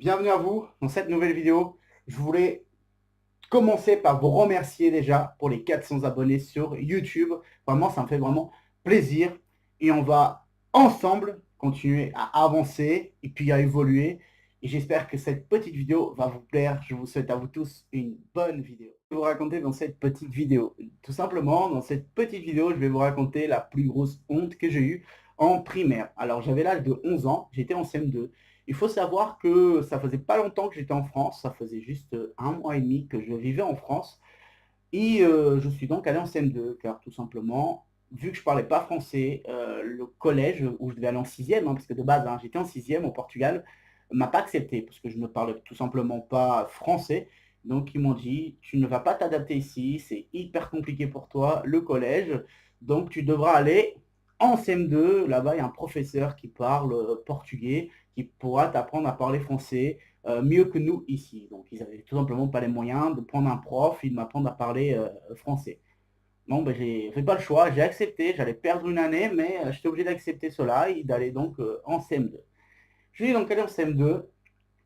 Bienvenue à vous dans cette nouvelle vidéo. Je voulais commencer par vous remercier déjà pour les 400 abonnés sur YouTube. Vraiment, ça me fait vraiment plaisir. Et on va ensemble continuer à avancer et puis à évoluer. Et j'espère que cette petite vidéo va vous plaire. Je vous souhaite à vous tous une bonne vidéo. Je vais vous raconter dans cette petite vidéo. Tout simplement, dans cette petite vidéo, je vais vous raconter la plus grosse honte que j'ai eue en primaire. Alors, j'avais l'âge de 11 ans, j'étais en CM2. Il faut savoir que ça faisait pas longtemps que j'étais en France, ça faisait juste un mois et demi que je vivais en France. Et je suis donc allé en CM2, car tout simplement, vu que je parlais pas français, le collège où je devais aller en sixième, parce que de base, j'étais en sixième au Portugal, m'a pas accepté, parce que je ne parlais tout simplement pas français. Donc ils m'ont dit, tu ne vas pas t'adapter ici, c'est hyper compliqué pour toi, le collège, donc tu devras aller en CM2, là-bas il y a un professeur qui parle portugais, qui pourra t'apprendre à parler français, mieux que nous ici. Donc ils n'avaient tout simplement pas les moyens de prendre un prof et de m'apprendre à parler français. Non, ben, j'ai fait pas le choix, j'ai accepté, j'allais perdre une année, mais j'étais obligé d'accepter cela et d'aller donc en CM2. Je suis donc allé en CM2,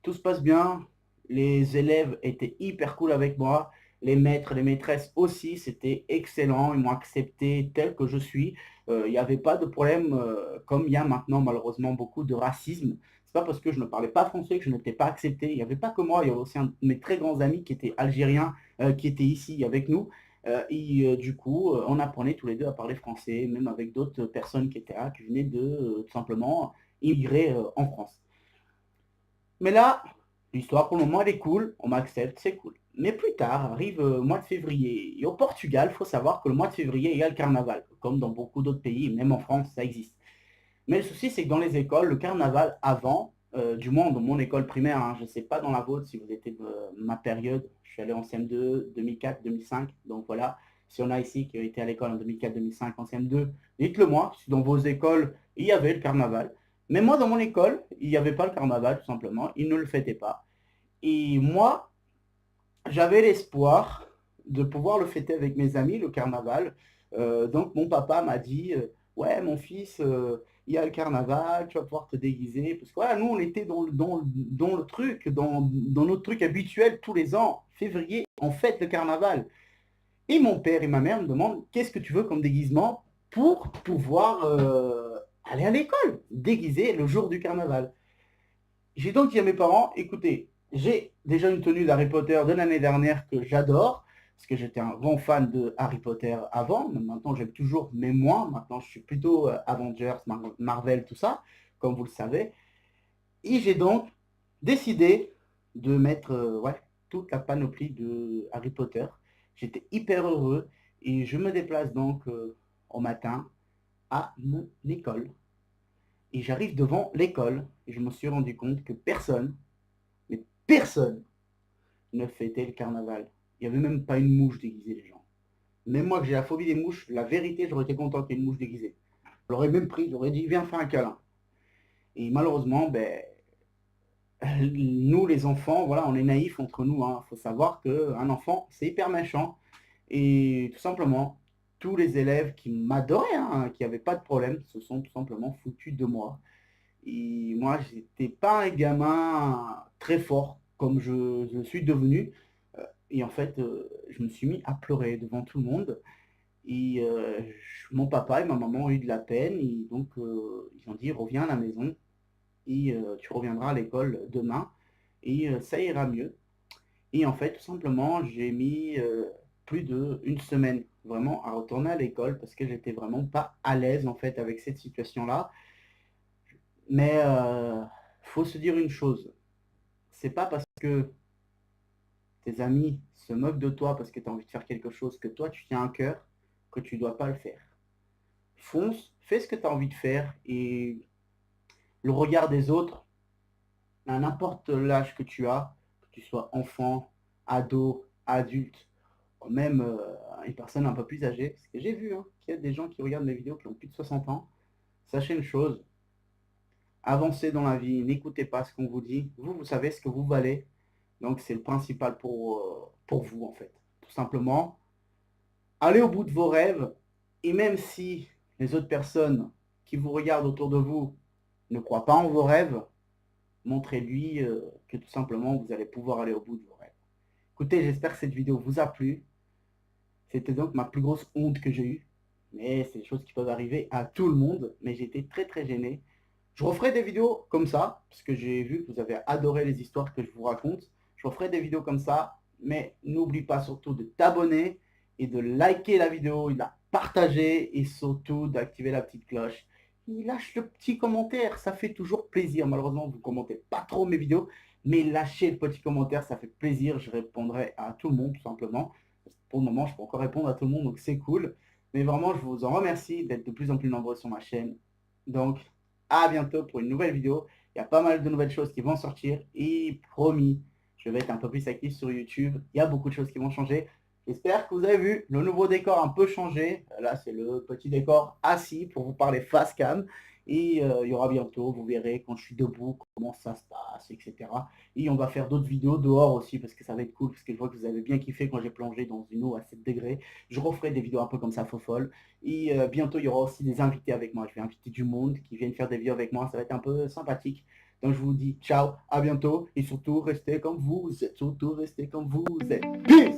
tout se passe bien, les élèves étaient hyper cool avec moi, les maîtres, les maîtresses aussi, c'était excellent, ils m'ont accepté tel que je suis. Il n'y avait pas de problème comme il y a maintenant malheureusement beaucoup de racisme. C'est pas parce que je ne parlais pas français que je n'étais pas accepté. Il n'y avait pas que moi, il y avait aussi un de mes très grands amis qui était algérien, qui était ici avec nous. Du coup, on apprenait tous les deux à parler français, même avec d'autres personnes qui étaient là, qui venaient de tout simplement immigrer en France. Mais là, l'histoire pour le moment elle est cool, on m'accepte, c'est cool. Mais plus tard arrive le mois de février. Et au Portugal, il faut savoir que le mois de février, il y a le carnaval, comme dans beaucoup d'autres pays, même en France, ça existe. Mais le souci, c'est que dans les écoles, le carnaval avant, du moins dans mon école primaire, je ne sais pas dans la vôtre si vous étiez de ma période, je suis allé en CM2, 2004, 2005, donc voilà. Si on a ici qui a été à l'école en 2004-2005 en CM2, dites-le moi, si dans vos écoles, il y avait le carnaval. Mais moi, dans mon école, il n'y avait pas le carnaval, tout simplement. Ils ne le fêtaient pas. Et moi, j'avais l'espoir de pouvoir le fêter avec mes amis, le carnaval. Donc mon papa m'a dit, ouais mon fils, il y a le carnaval, tu vas pouvoir te déguiser. Parce que voilà, nous on était dans le truc, dans notre truc habituel tous les ans, février, on fête le carnaval. Et mon père et ma mère me demandent, qu'est-ce que tu veux comme déguisement pour pouvoir aller à l'école, déguisé le jour du carnaval. J'ai donc dit à mes parents, écoutez, j'ai déjà une tenue d'Harry Potter de l'année dernière que j'adore, parce que j'étais un grand fan de Harry Potter avant, mais maintenant j'aime toujours, mais moins. Maintenant je suis plutôt Avengers, Marvel, tout ça, comme vous le savez. Et j'ai donc décidé de mettre ouais, toute la panoplie de Harry Potter. J'étais hyper heureux et je me déplace donc au matin à mon école. Et j'arrive devant l'école et je me suis rendu compte que personne, mais personne ne fêtait le carnaval. Il n'y avait même pas une mouche déguisée, les gens. Même moi que j'ai la phobie des mouches, la vérité, j'aurais été content qu'il y ait une mouche déguisée. Je l'aurais même pris, j'aurais dit, viens faire un câlin. Et malheureusement, ben, nous les enfants, voilà, on est naïfs entre nous. Il faut savoir qu'un enfant, c'est hyper méchant. Et tout simplement, tous les élèves qui m'adoraient, qui n'avaient pas de problème, se sont tout simplement foutus de moi. Et moi, j'étais pas un gamin très fort comme je suis devenu. Et en fait, je me suis mis à pleurer devant tout le monde. Et mon papa et ma maman ont eu de la peine. Et donc, ils ont dit, reviens à la maison et tu reviendras à l'école demain. Et ça ira mieux. Et en fait, tout simplement, j'ai mis plus d'une semaine vraiment à retourner à l'école parce que j'étais vraiment pas à l'aise en fait avec cette situation-là. Mais faut se dire une chose, c'est pas parce que tes amis se moquent de toi parce que tu as envie de faire quelque chose que toi tu tiens à cœur que tu dois pas le faire. Fonce, fais ce que tu as envie de faire et le regard des autres, à n'importe l'âge que tu sois enfant, ado, adulte, ou même une personne un peu plus âgée, parce que j'ai vu qu'il y a des gens qui regardent mes vidéos qui ont plus de 60 ans, sachez une chose, avancez dans la vie, n'écoutez pas ce qu'on vous dit, vous savez ce que vous valez, donc c'est le principal pour vous en fait. Tout simplement, allez au bout de vos rêves, et même si les autres personnes qui vous regardent autour de vous ne croient pas en vos rêves, montrez-lui que tout simplement vous allez pouvoir aller au bout de vos rêves. Écoutez, j'espère que cette vidéo vous a plu. C'était donc ma plus grosse honte que j'ai eue. Mais c'est des choses qui peuvent arriver à tout le monde. Mais j'ai été très très gêné. Je referai des vidéos comme ça, parce que j'ai vu que vous avez adoré les histoires que je vous raconte. Je referai des vidéos comme ça. Mais n'oublie pas surtout de t'abonner et de liker la vidéo, et de la partager et surtout d'activer la petite cloche. Et lâche le petit commentaire, ça fait toujours plaisir. Malheureusement, vous ne commentez pas trop mes vidéos, mais lâchez le petit commentaire, ça fait plaisir. Je répondrai à tout le monde tout simplement. Pour le moment, je peux encore répondre à tout le monde, donc c'est cool. Mais vraiment, je vous en remercie d'être de plus en plus nombreux sur ma chaîne. Donc, à bientôt pour une nouvelle vidéo. Il y a pas mal de nouvelles choses qui vont sortir. Et promis, je vais être un peu plus actif sur YouTube. Il y a beaucoup de choses qui vont changer. J'espère que vous avez vu le nouveau décor un peu changé. Là, c'est le petit décor assis pour vous parler face cam. Et il y aura bientôt, vous verrez quand je suis debout, comment ça se passe, etc. Et on va faire d'autres vidéos dehors aussi parce que ça va être cool, parce que je vois que vous avez bien kiffé quand j'ai plongé dans une eau à 7 degrés. Je referai des vidéos un peu comme ça, faux folle. Et bientôt, il y aura aussi des invités avec moi. Je vais inviter du monde qui viennent faire des vidéos avec moi. Ça va être un peu sympathique. Donc je vous dis ciao, à bientôt. Et surtout, restez comme vous êtes. Surtout, restez comme vous êtes. Peace!